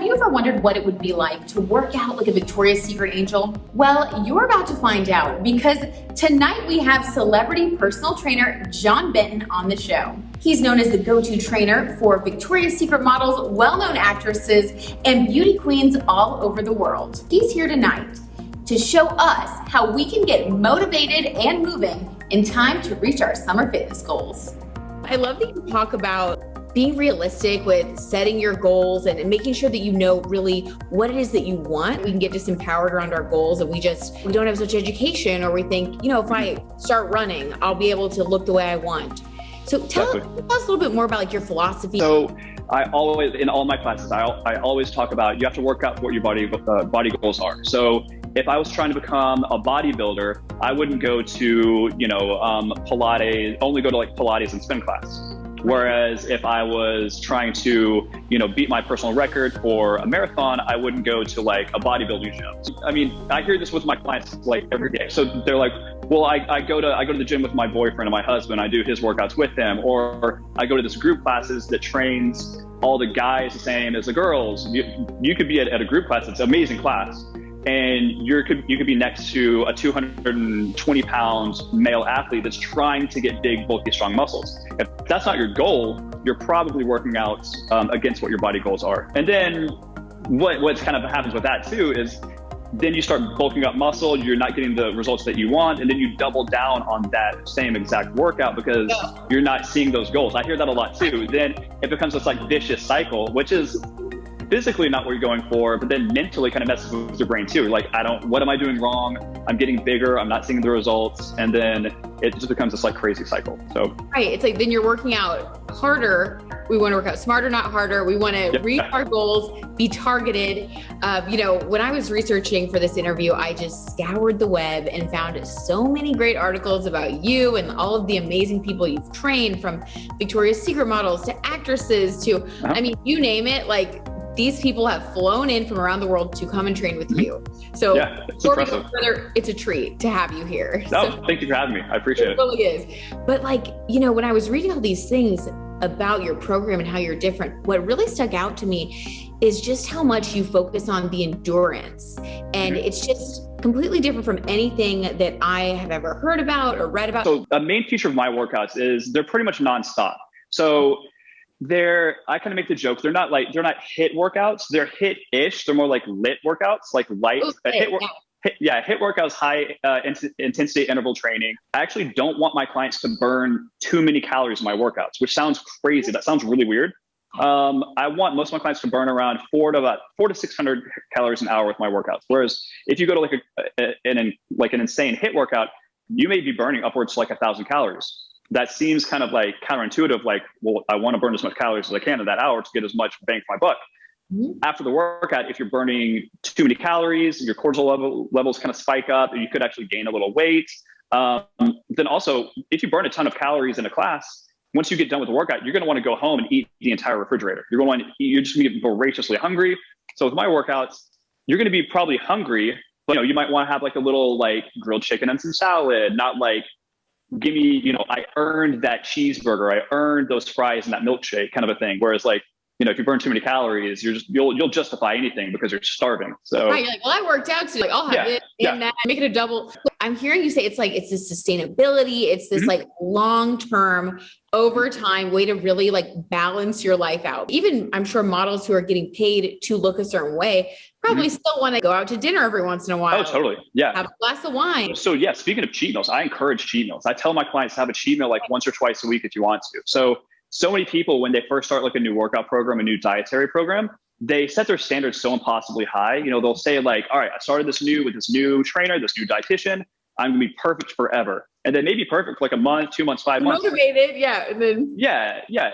Have you ever wondered what it would be like to work out like a Victoria's Secret angel? Well, you're about to find out because tonight we have celebrity personal trainer John Benton on the show. He's known as the go-to trainer for Victoria's Secret models, well-known actresses, and beauty queens all over the world. He's here tonight to show us how we can get motivated and moving in time to reach our summer fitness goals. I love that you talk about being realistic with setting your goals and making sure that you know really what it is that you want. We can get disempowered around our goals and we don't have such education, or we think, if I start running, I'll be able to look the way I want. So tell us a little bit more about like your philosophy. So I always, in all my classes, I always talk about you have to work out what your body goals are. So if I was trying to become a bodybuilder, I wouldn't go to, Pilates, only go to like Pilates and spin class. Whereas if I was trying to, beat my personal record for a marathon, I wouldn't go to like a bodybuilding gym. I mean, I hear this with my clients like every day. So they're like, well, I go to the gym with my boyfriend and my husband. I do his workouts with him, or I go to this group classes that trains all the guys the same as the girls. You could be at a group class. It's an amazing class. And you could be next to a 220 pound male athlete that's trying to get big, bulky, strong muscles. If that's not your goal, you're probably working out against what your body goals are. And then what kind of happens with that too is then you start bulking up muscle, you're not getting the results that you want, and then you double down on that same exact workout because you're not seeing those goals. I hear that a lot too. Then it becomes this like vicious cycle, which is physically not what you're going for, but then mentally kind of messes with your brain too. Like, what am I doing wrong? I'm getting bigger, I'm not seeing the results. And then it just becomes this like crazy cycle. So right, it's like then you're working out harder. We want to work out smarter, not harder. We want to reach our goals, be targeted. When I was researching for this interview, I just scoured the web and found so many great articles about you and all of the amazing people you've trained, from Victoria's Secret models to actresses to, I mean, you name it, like these people have flown in from around the world to come and train with you. So it's impressive. It's a treat to have you here. Thank you for having me. I appreciate it. It really is. But when I was reading all these things about your program and how you're different, what really stuck out to me is just how much you focus on the endurance. And it's just completely different from anything that I have ever heard about or read about. So a main feature of my workouts is they're pretty much nonstop. So I kind of make the joke, they're not HIIT workouts, they're HIIT-ish. They're more like lit workouts, like light. HIIT workouts, high intensity interval training. I actually don't want my clients to burn too many calories in my workouts, which sounds crazy. That sounds really weird. I want most of my clients to burn around 400 to 600 calories an hour with my workouts. Whereas if you go to like an insane HIIT workout, you may be burning upwards to like 1,000 calories. That seems kind of like counterintuitive, like, well, I want to burn as much calories as I can in that hour to get as much bang for my buck. After the workout, if you're burning too many calories, your cortisol levels kind of spike up, and you could actually gain a little weight. Then also, if you burn a ton of calories in a class, once you get done with the workout, you're going to want to go home and eat the entire refrigerator. You're just going to get voraciously hungry. So with my workouts, you're going to be probably hungry, but you might want to have like a little like grilled chicken and some salad, not like, give me, I earned that cheeseburger, I earned those fries and that milkshake kind of a thing. Whereas like, if you burn too many calories, you'll justify anything because you're starving. So right, you're like, well, I worked out today. Like, I'll have it and that, make it a double. I'm hearing you say it's this sustainability. It's this like long-term, over time way to really like balance your life out. Even I'm sure models who are getting paid to look a certain way probably still want to go out to dinner every once in a while. Oh, totally. Yeah. Have a glass of wine. So yeah, speaking of cheat meals, I encourage cheat meals. I tell my clients to have a cheat meal like once or twice a week if you want to. So many people, when they first start like a new workout program, a new dietary program, they set their standards so impossibly high. They'll say like, all right, I started with this new trainer, this new dietitian. I'm gonna be perfect forever. And they may be perfect for like a month, 2 months, 5 months. Motivated, yeah. And then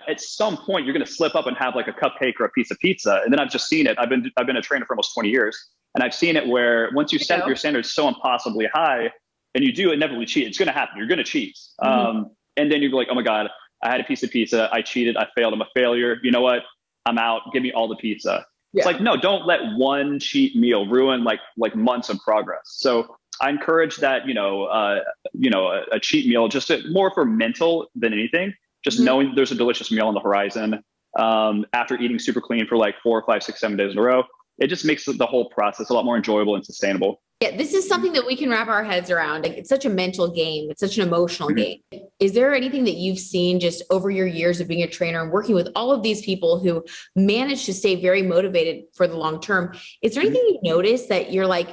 At some point, you're gonna slip up and have like a cupcake or a piece of pizza. And then I've just seen it. I've been a trainer for almost 20 years, and I've seen it where once you set your standards so impossibly high, and you do inevitably cheat, it's gonna happen. You're gonna cheat. And then you're like, oh my God, I had a piece of pizza, I cheated, I failed, I'm a failure. You know what? I'm out. Give me all the pizza. It's like, no, don't let one cheat meal ruin like months of progress. So I encourage that, a cheat meal, just more for mental than anything, just knowing there's a delicious meal on the horizon. after eating super clean for like 4, 5, 6, 7 days in a row. It just makes the whole process a lot more enjoyable and sustainable. Yeah, this is something that we can wrap our heads around. Like, it's such a mental game. It's such an emotional game. Is there anything that you've seen just over your years of being a trainer and working with all of these people who manage to stay very motivated for the long term? Is there anything you notice that you're like,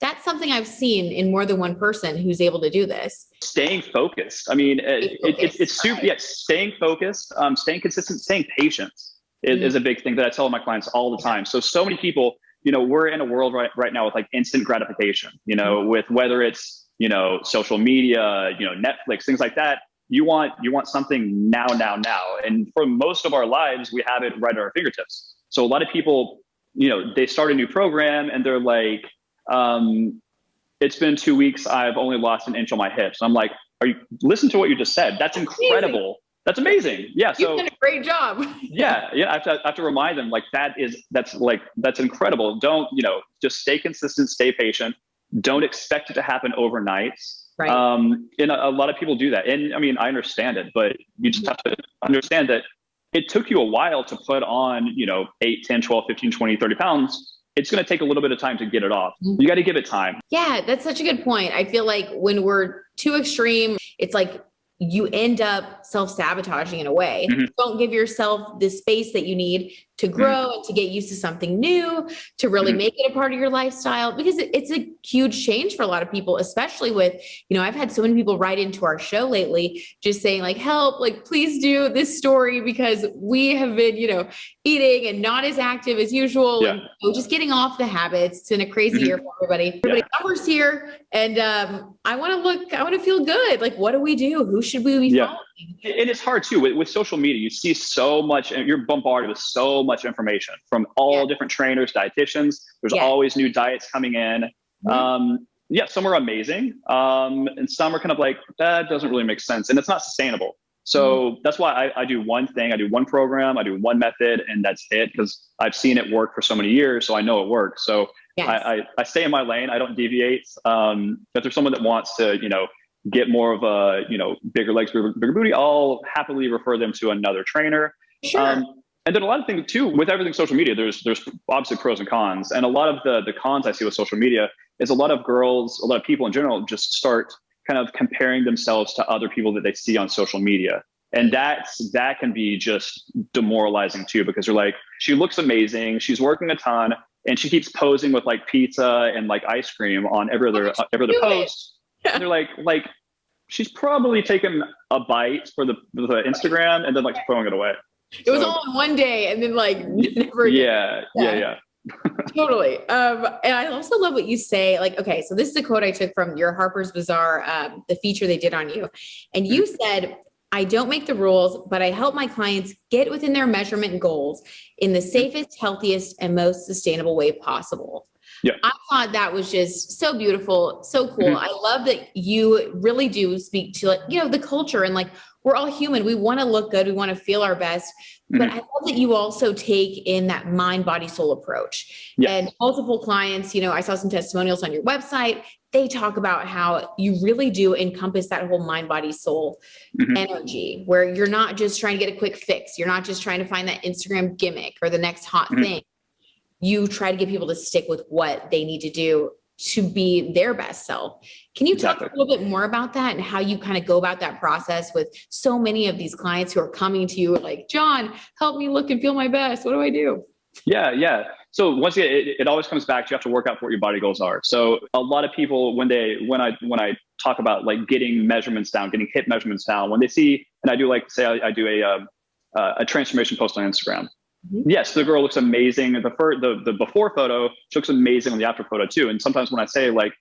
that's something I've seen in more than one person who's able to do this? Staying focused. I mean, it's super, staying focused, staying consistent, staying patient is a big thing that I tell my clients all the time. So many people, we're in a world right now with like instant gratification, with whether it's, social media, Netflix, things like that. You want something now. And for most of our lives, we have it right at our fingertips. So a lot of people, they start a new program and they're like, it's been 2 weeks. I've only lost an inch on my hips. I'm like, listen to what you just said. That's incredible. That's amazing. Yeah. So you've done a great job. yeah. I have to remind them like, that's incredible. Don't, just stay consistent, stay patient. Don't expect it to happen overnight. Right. And a lot of people do that. And I mean, I understand it, but you just have to understand that it took you a while to put on, 8, 10, 12, 15, 20, 30 pounds. It's going to take a little bit of time to get it off. You got to give it time. Yeah, that's such a good point. I feel like when we're too extreme, it's like you end up self-sabotaging in a way. Don't give yourself the space that you need to grow and to get used to something new, to really make it a part of your lifestyle, because it's a huge change for a lot of people, especially with, I've had so many people write into our show lately, just saying like, help, like, please do this story because we have been, eating and not as active as usual. And just getting off the habits. It's been a crazy year for everybody. Summer's here and I want to feel good. Like, what do we do? Who should we be following? And it's hard too with social media. You see so much, and you're bombarded with so much information from all different trainers, dietitians. There's always new diets coming in. Some are amazing, and some are kind of like, that doesn't really make sense, and it's not sustainable. So that's why I do one thing. I do one program. I do one method, and that's it, because I've seen it work for so many years, so I know it works. So I stay in my lane. I don't deviate. If there's someone that wants to, get more of a, bigger legs, bigger booty, I'll happily refer them to another trainer. Sure. And then a lot of things too, with everything social media, there's obviously pros and cons. And a lot of the cons I see with social media is a lot of girls, a lot of people in general just start kind of comparing themselves to other people that they see on social media. And that can be just demoralizing too, because you're like, she looks amazing, she's working a ton, and she keeps posing with like pizza and like ice cream on every other post. And they're like, she's probably taken a bite for the Instagram and then like throwing it away. It was all in one day and then like never. Yeah. Totally. And I also love what you say. Like, okay, so this is a quote I took from your Harper's Bazaar, the feature they did on you. And you said, I don't make the rules, but I help my clients get within their measurement goals in the safest, healthiest, and most sustainable way possible. Yeah. I thought that was just so beautiful, so cool. I love that you really do speak to like, the culture, and like, we're all human. We want to look good. We want to feel our best. But I love that you also take in that mind, body, soul approach. Yes. And multiple clients, I saw some testimonials on your website. They talk about how you really do encompass that whole mind, body, soul energy, where you're not just trying to get a quick fix. You're not just trying to find that Instagram gimmick or the next hot thing. You try to get people to stick with what they need to do to be their best self. Can you talk a little bit more about that and how you kind of go about that process with so many of these clients who are coming to you like, John, help me look and feel my best. What do I do? Yeah. So once again, it always comes back to you have to work out for what your body goals are. So a lot of people, when I talk about like getting measurements down, getting hip measurements down, when they see, and I do like, say I do a transformation post on Instagram. Yes, the girl looks amazing. The before photo, she looks amazing on the after photo too. And sometimes when I say like,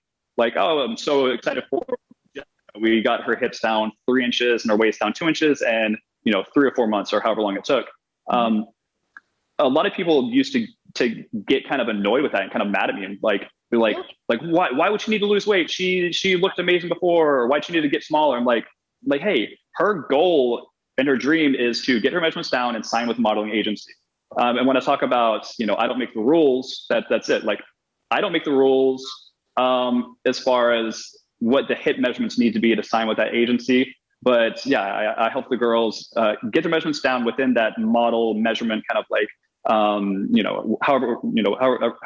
oh, I'm so excited for her, we got her hips down 3 inches and her waist down 2 inches, and 3 or 4 months or however long it took. A lot of people used to get kind of annoyed with that and kind of mad at me and like why would she need to lose weight? She looked amazing before, or why'd she need to get smaller? I'm like, hey, her goal and her dream is to get her measurements down and sign with a modeling agency. And when I talk about, I don't make the rules, that's it. Like, I don't make the rules as far as what the hip measurements need to be to sign with that agency. But yeah, I help the girls get their measurements down within that model measurement, kind of like, however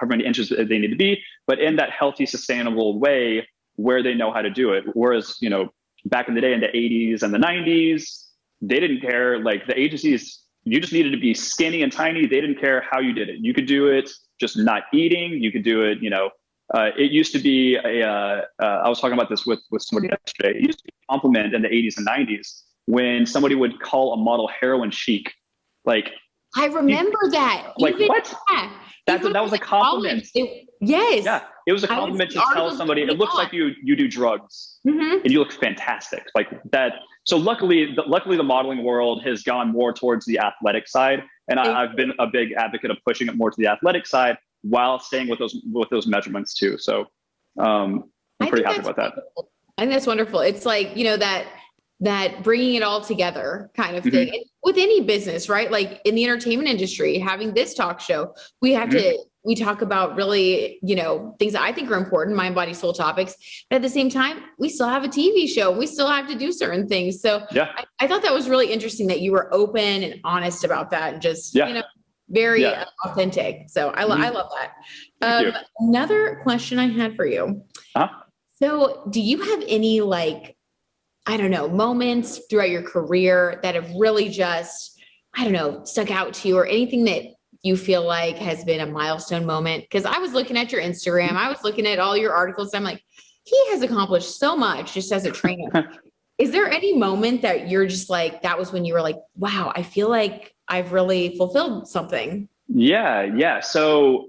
many inches they need to be, but in that healthy, sustainable way where they know how to do it. Whereas, back in the day, in the 80s and the 90s, they didn't care. Like, the agencies, you just needed to be skinny and tiny. They didn't care how you did it. You could do it just not eating. You could do it, it used to be I was talking about this with somebody yesterday. It used to be a compliment in the 80s and 90s when somebody would call a model heroin chic. Like, I remember that. Like, even, what? Yeah. That was a compliment. Yes. Yeah, it was a compliment to tell somebody, it looks like you do drugs, mm-hmm. and you look fantastic, like that. So luckily the modeling world has gone more towards the athletic side, and I've been a big advocate of pushing it more to the athletic side while staying with those measurements too. So I'm pretty happy about that. I think that's wonderful. It's like, that bringing it all together kind of thing. Mm-hmm. And with any business, right? Like in the entertainment industry, having this talk show, we have mm-hmm. we talk about really, things that I think are important, mind, body, soul topics. But at the same time, we still have a TV show. We still have to do certain things. So yeah. I thought that was really interesting that you were open and honest about that, and just, very authentic. So I love that. Another question I had for you. Uh-huh. So do you have any, like, I don't know, moments throughout your career that have really just, I don't know, stuck out to you, or anything that you feel like has been a milestone moment? Because I was looking at your Instagram, I was looking at all your articles, and I'm like, he has accomplished so much just as a trainer. Is there any moment that you're just like, that was when you were like, wow, I feel like I've really fulfilled something? Yeah. So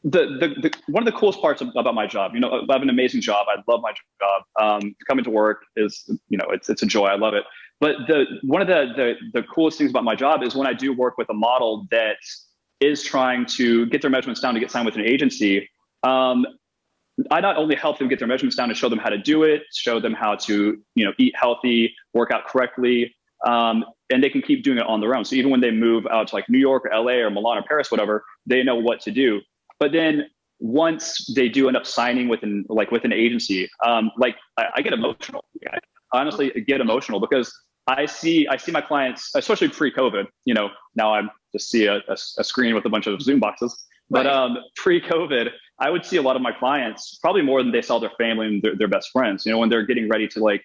the one of the coolest parts about my job, I have an amazing job. I love my job. Coming to work is, it's a joy. I love it. But one of the coolest things about my job is when I do work with a model that is trying to get their measurements down to get signed with an agency. I not only help them get their measurements down and show them how to do it, show them how to, eat healthy, work out correctly, and they can keep doing it on their own. So even when they move out to like New York or LA or Milan or Paris, whatever, they know what to do. But then once they do end up signing with an agency, I get emotional. I honestly get emotional because I see my clients, especially pre-COVID. Now I just see a screen with a bunch of Zoom boxes. But pre-COVID, I would see a lot of my clients, probably more than they saw their family and their best friends. When they're getting ready to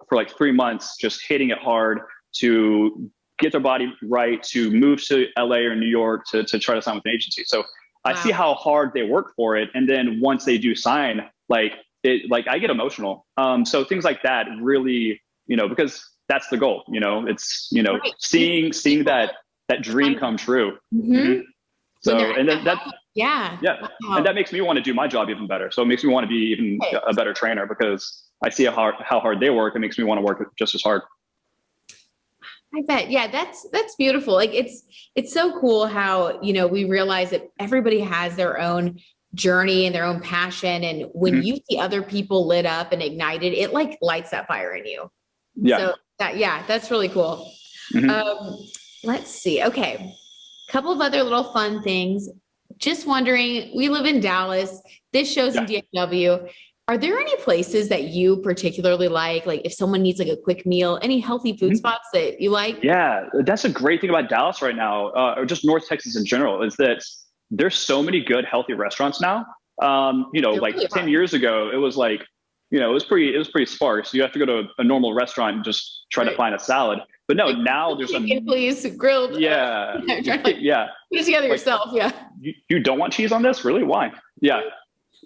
for 3 months, just hitting it hard to get their body right, to move to LA or New York to try to sign with an agency. So I see how hard they work for it. And then once they do sign, I get emotional. So things like that really, because that's the goal, it's, seeing that dream come true. Mm-hmm. Mm-hmm. So, and then that, wow. And that makes me want to do my job even better. So it makes me want to be even a better trainer because I see how hard they work. It makes me want to work just as hard. I bet. Yeah, that's beautiful. Like it's so cool how, we realize that everybody has their own journey and their own passion. And when mm-hmm. you see other people lit up and ignited, it like lights that fire in you. Yeah. So that's really cool. Mm-hmm. Let's see. Okay. Couple of other little fun things. Just wondering, we live in Dallas. This show's in DFW. Are there any places that you particularly like if someone needs a quick meal, any healthy food spots that you like? Yeah, that's a great thing about Dallas right now, or just North Texas in general, is that there's so many good, healthy restaurants now. Really 10 years ago, it was it was pretty sparse. You have to go to a normal restaurant and just try to find a salad. But no, now there's chicken, please, grilled. Yeah. Put it together yourself. Yeah. You don't want cheese on this? Really? Why? Yeah.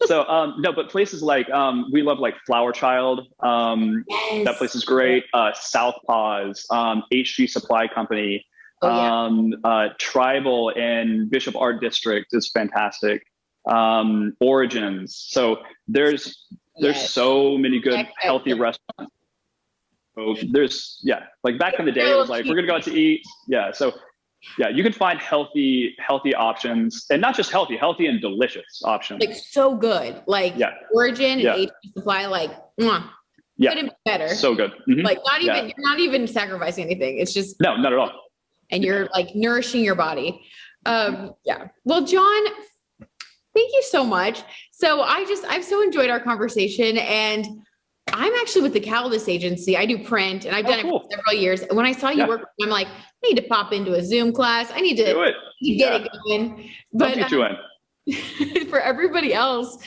So, no, but places we love Flower Child. Yes. That place is great. Southpaws, HG Supply Company, Tribal in Bishop Art District is fantastic. Origins. So there's so many good, healthy restaurants. So there's, back in the day, it was we're going to go out to eat. Yeah. So you can find healthy options, and not just healthy and delicious options. So good. Origin and HG Supply, mwah. Couldn't be better. So good. Mm-hmm. You're not even sacrificing anything. It's just, no, not at all. And you're nourishing your body. Well, John, thank you so much. So I've so enjoyed our conversation, and I'm actually with the Caldas agency. I do print and I've done it for several years. And when I saw you work, I'm like, I need to pop into a Zoom class. I need to get it going. But for everybody else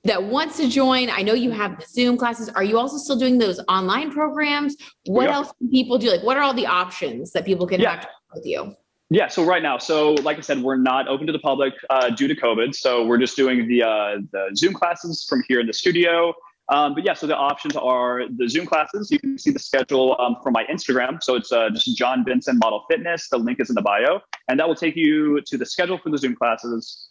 that wants to join, I know you have the Zoom classes. Are you also still doing those online programs? What else can people do? Like, what are all the options that people can have to work with you? Yeah, so right now, like I said, we're not open to the public due to COVID. So we're just doing the Zoom classes from here in the studio. But yeah, so the options are the Zoom classes. You can see the schedule from my Instagram. So it's just John Benton Model Fitness. The link is in the bio. And that will take you to the schedule for the Zoom classes.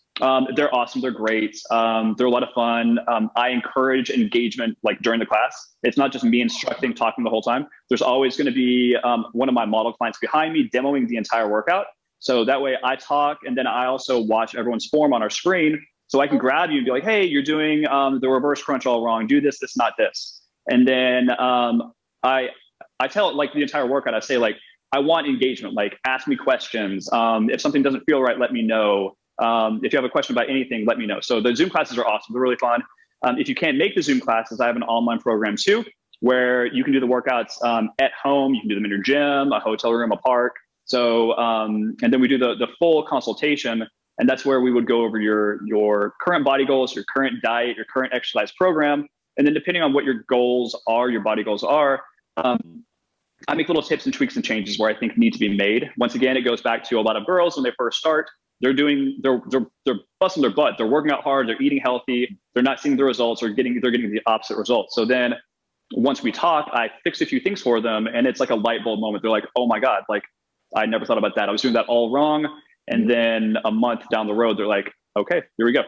They're awesome. They're great. They're a lot of fun. I encourage engagement like during the class. It's not just me instructing, talking the whole time. There's always going to be one of my model clients behind me demoing the entire workout. So that way I talk, and then I also watch everyone's form on our screen. So I can grab you and be like, hey, you're doing the reverse crunch all wrong. Do this, not this. And then I tell it like the entire workout. I say like, I want engagement. Like, ask me questions. If something doesn't feel right, let me know. If you have a question about anything, let me know. So the Zoom classes are awesome. They're really fun. If you can't make the Zoom classes, I have an online program too, where you can do the workouts at home. You can do them in your gym, a hotel room, a park. So, and then we do the full consultation. And that's where we would go over your current body goals, your current diet, your current exercise program. And then depending on what your goals are, your body goals are, I make little tips and tweaks and changes where I think need to be made. Once again, it goes back to a lot of girls when they first start. They're busting their butt. They're working out hard. They're eating healthy. They're not seeing the results, or they're getting the opposite results. So then once we talk, I fix a few things for them, and it's like a light bulb moment. They're like, oh my God, like I never thought about that. I was doing that all wrong. And then a month down the road, they're like, okay, here we go.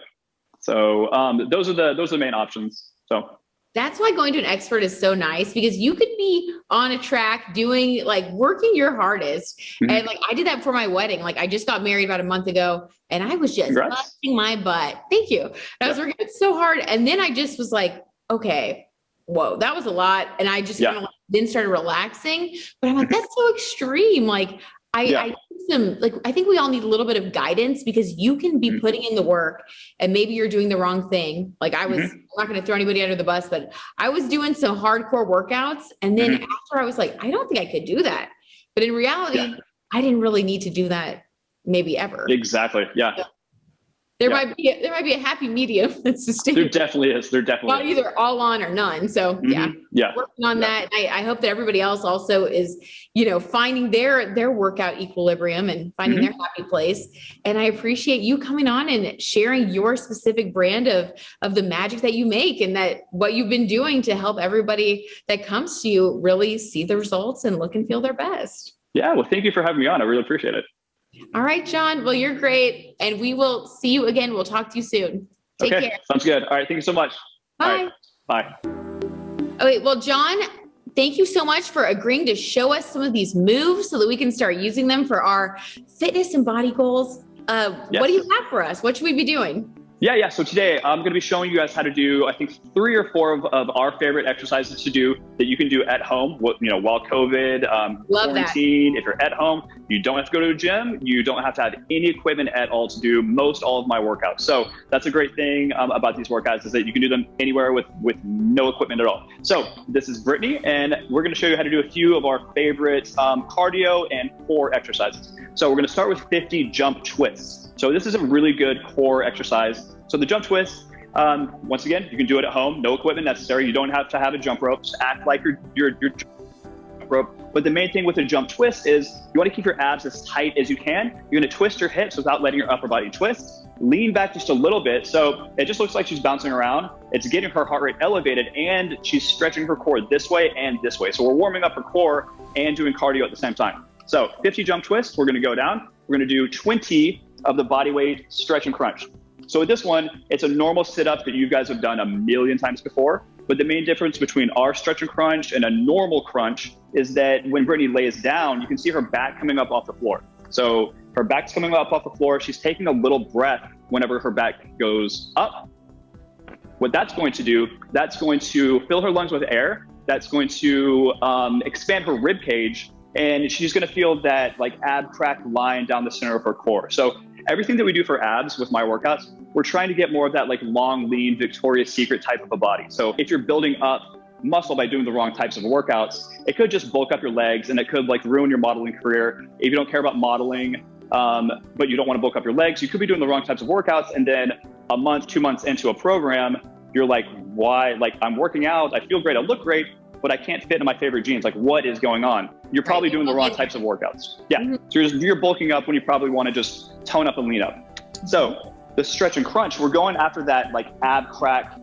So those are the main options. So that's why going to an expert is so nice, because you could be on a track doing like working your hardest. And like I did that for my wedding. Like I just got married about a month ago and I was just busting my butt. Thank you. And I was working so hard. And then I just was like, okay, whoa, that was a lot. And I just kind of then started relaxing, but I'm like, that's so extreme. Like I think we all need a little bit of guidance, because you can be putting in the work and maybe you're doing the wrong thing. Like I'm not going to throw anybody under the bus, but I was doing some hardcore workouts. And then after I was like, I don't think I could do that. But in reality, I didn't really need to do that maybe ever. Exactly. Yeah. There might be a happy medium that's sustainable. There definitely is. Not either all on or none. So working on that. And I hope that everybody else also is, finding their workout equilibrium and finding their happy place. And I appreciate you coming on and sharing your specific brand of the magic that you make, and that what you've been doing to help everybody that comes to you really see the results and look and feel their best. Yeah. Well, thank you for having me on. I really appreciate it. All right, John. Well, you're great. And we will see you again. We'll talk to you soon. Take care. Sounds good. All right. Thank you so much. Bye. Bye. Okay. Well, John, thank you so much for agreeing to show us some of these moves so that we can start using them for our fitness and body goals. What do you have for us? What should we be doing? Yeah. So today I'm going to be showing you guys how to do, I think, 3 or 4 of our favorite exercises to do that you can do at home, while COVID, quarantine. If you're at home, you don't have to go to a gym. You don't have to have any equipment at all to do all of my workouts. So that's a great thing about these workouts, is that you can do them anywhere with no equipment at all. So this is Brittany, and we're going to show you how to do a few of our favorite cardio and core exercises. So we're going to start with 50 jump twists. So this is a really good core exercise. So the jump twist, once again, you can do it at home, no equipment necessary. You don't have to have a jump rope. Just act like you're jump rope. But the main thing with a jump twist is you want to keep your abs as tight as you can. You're going to twist your hips without letting your upper body twist. Lean back just a little bit. So it just looks like she's bouncing around. It's getting her heart rate elevated, and she's stretching her core this way and this way. So we're warming up her core and doing cardio at the same time. So 50 jump twists, we're going to go down. We're going to do 20 of the body weight stretch and crunch. So with this one, it's a normal sit-up that you guys have done a million times before. But the main difference between our stretch and crunch and a normal crunch is that when Brittany lays down, you can see her back coming up off the floor. So her back's coming up off the floor. She's taking a little breath whenever her back goes up. What that's going to do, that's going to fill her lungs with air. That's going to expand her rib cage. And she's going to feel that like ab crack line down the center of her core. So everything that we do for abs with my workouts, we're trying to get more of that like long, lean, Victoria's Secret type of a body. So if you're building up muscle by doing the wrong types of workouts. It could just bulk up your legs, and it could like ruin your modeling career. If you don't care about modeling, but you don't want to bulk up your legs, you could be doing the wrong types of workouts. And then a month, 2 months into a program, you're like, why? Like, I'm working out, I feel great, I look great, but I can't fit in my favorite jeans. Like, what is going on? You're probably doing the wrong types of workouts. Yeah, so you're bulking up when you probably want to just tone up and lean up. So the stretch and crunch, we're going after that like ab crack,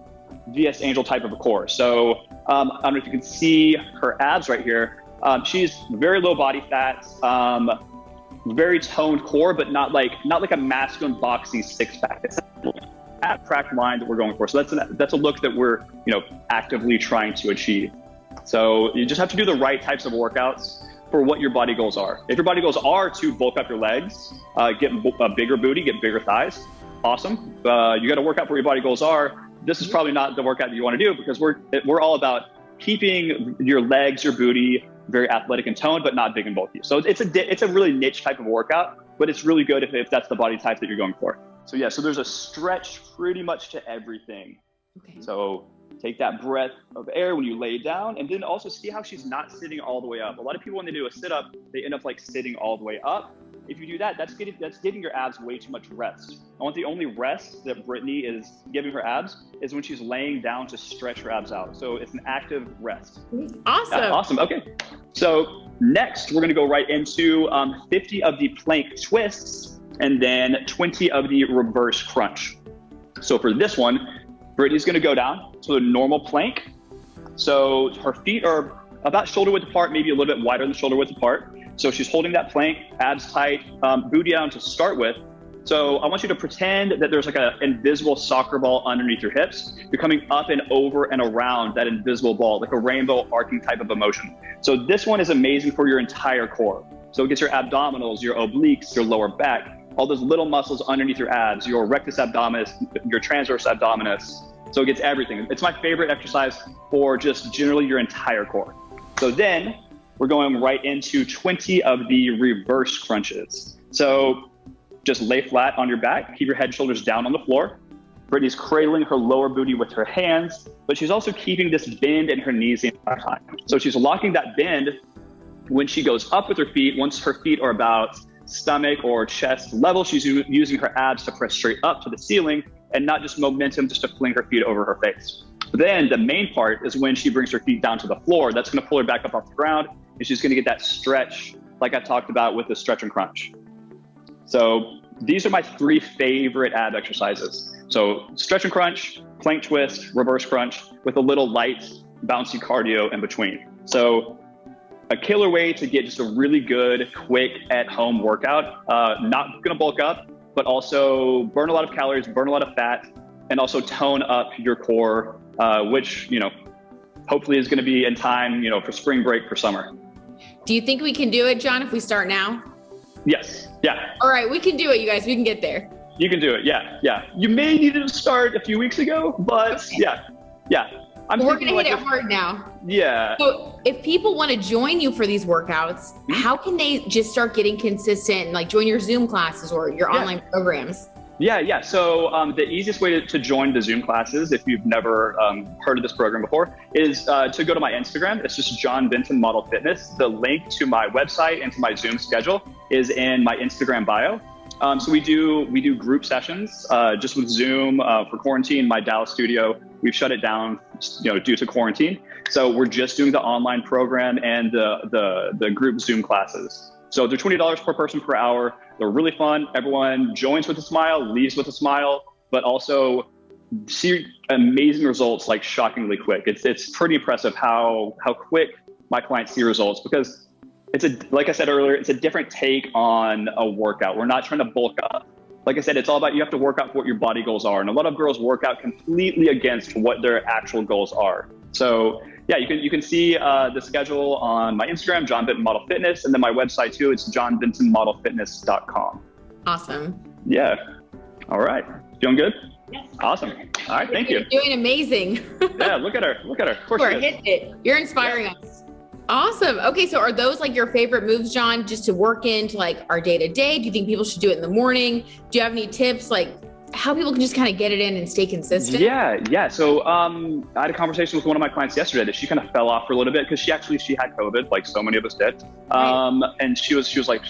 VS Angel type of a core. So I don't know if you can see her abs right here. She's very low body fat, very toned core, but not like a masculine boxy six pack. It's ab crack line that we're going for. So that's a look that we're actively trying to achieve. So you just have to do the right types of workouts for what your body goals are. If your body goals are to bulk up your legs, get a bigger booty, get bigger thighs, awesome. You got to work out where your body goals are. This is probably not the workout that you want to do, because we're all about keeping your legs, your booty very athletic and toned, but not big and bulky. So it's a really niche type of workout, but it's really good if that's the body type that you're going for. So yeah, so there's a stretch pretty much to everything. Okay. So take that breath of air when you lay down, and then also see how she's not sitting all the way up. A lot of people, when they do a sit up, they end up like sitting all the way up. If you do that, that's giving your abs way too much rest. I want the only rest that Brittany is giving her abs is when she's laying down to stretch her abs out. So it's an active rest. Awesome. Yeah, awesome. Okay. So next, we're going to go right into 50 of the plank twists and then 20 of the reverse crunch. So for this one, Brittany's going to go down to a normal plank. So her feet are about shoulder width apart, maybe a little bit wider than shoulder width apart. So she's holding that plank, abs tight, booty down to start with. So I want you to pretend that there's like an invisible soccer ball underneath your hips. You're coming up and over and around that invisible ball, like a rainbow arcing type of emotion. So this one is amazing for your entire core. So it gets your abdominals, your obliques, your lower back, all those little muscles underneath your abs, your rectus abdominis, your transverse abdominis. So it gets everything. It's my favorite exercise for just generally your entire core. So then we're going right into 20 of the reverse crunches. So just lay flat on your back, keep your head and shoulders down on the floor. Brittany's cradling her lower booty with her hands, but she's also keeping this bend in her knees the entire time. So she's locking that bend when she goes up with her feet. Once her feet are about stomach or chest level, she's using her abs to press straight up to the ceiling and not just momentum just to fling her feet over her face. But then the main part is when she brings her feet down to the floor. That's going to pull her back up off the ground, and she's going to get that stretch like I talked about with the stretch and crunch. So these are my 3 favorite ab exercises. So stretch and crunch, plank twist, reverse crunch with a little light bouncy cardio in between. So a killer way to get just a really good, quick at-home workout, not going to bulk up, but also burn a lot of calories, burn a lot of fat, and also tone up your core, which, hopefully is going to be in time, for spring break, for summer. Do you think we can do it, John, if we start now? Yes. Yeah. All right, we can do it, you guys. We can get there. You can do it. Yeah. Yeah. You may need to start a few weeks ago, but okay. Yeah. We're going to hit it hard now. Yeah. So if people want to join you for these workouts, how can they just start getting consistent and like join your Zoom classes or your online programs? Yeah. So the easiest way to join the Zoom classes, if you've never heard of this program before, is to go to my Instagram. It's just John Benton Model Fitness. The link to my website and to my Zoom schedule is in my Instagram bio. So we do group sessions just with Zoom for quarantine. My Dallas studio, we've shut it down, due to quarantine. So we're just doing the online program and the group Zoom classes. So they're $20 per person per hour. They're really fun. Everyone joins with a smile, leaves with a smile, but also see amazing results, like shockingly quick. It's pretty impressive how quick my clients see results, because like I said earlier, it's a different take on a workout. We're not trying to bulk up. Like I said, it's all about, you have to work out for what your body goals are. And a lot of girls work out completely against what their actual goals are. So yeah, you can see the schedule on my Instagram, John Benton Model Fitness, and then my website too. It's johnbentonmodelfitness.com. Awesome. Yeah. All right. Feeling good? Yes. Awesome. All right. Thank you. You're doing amazing. Yeah. Look at her. Of course You're hitting it. You're inspiring us. Awesome. Okay. So are those like your favorite moves, John, just to work into like our day to day? Do you think people should do it in the morning? Do you have any tips like how people can just kind of get it in and stay consistent? Yeah. So I had a conversation with one of my clients yesterday that she kind of fell off for a little bit because she had COVID, like so many of us did. And she was like,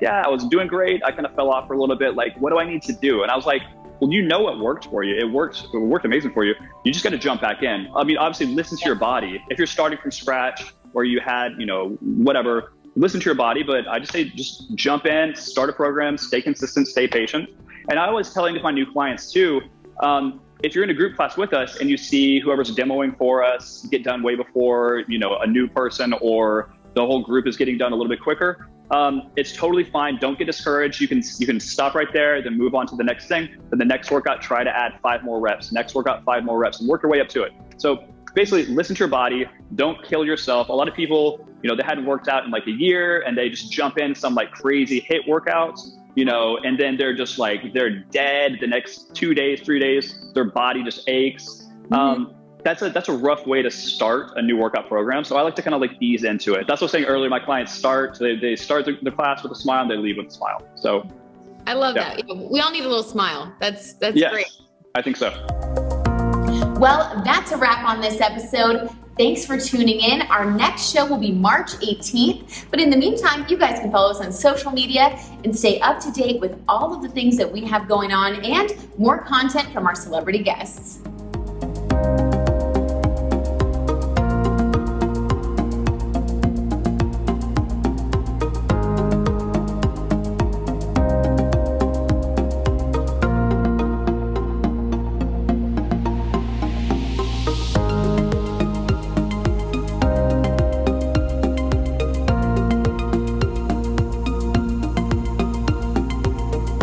yeah, I was doing great. I kind of fell off for a little bit. Like, what do I need to do? And I was like, well, you know what worked for you. It worked amazing for you. You just got to jump back in. I mean, obviously listen to your body. If you're starting from scratch or you had, whatever, listen to your body. But I just say, just jump in, start a program, stay consistent, stay patient. And I always telling my new clients too, if you're in a group class with us and you see whoever's demoing for us get done way before, a new person or the whole group is getting done a little bit quicker, it's totally fine. Don't get discouraged. You can stop right there, then move on to the next thing. Then the next workout, try to add 5 more reps. Next workout, 5 more reps, and work your way up to it. So basically, listen to your body. Don't kill yourself. A lot of people, they hadn't worked out in like a year, and they just jump in some like crazy HIIT workouts, and then they're just like, they're dead the next 2 days, 3 days. Their body just aches. That's a rough way to start a new workout program. So I like to kind of like ease into it. That's what I was saying earlier. My clients they start the class with a smile and they leave with a smile. So I love that. We all need a little smile. That's great. I think so. Well, that's a wrap on this episode. Thanks for tuning in. Our next show will be March 18th. But in the meantime, you guys can follow us on social media and stay up to date with all of the things that we have going on and more content from our celebrity guests.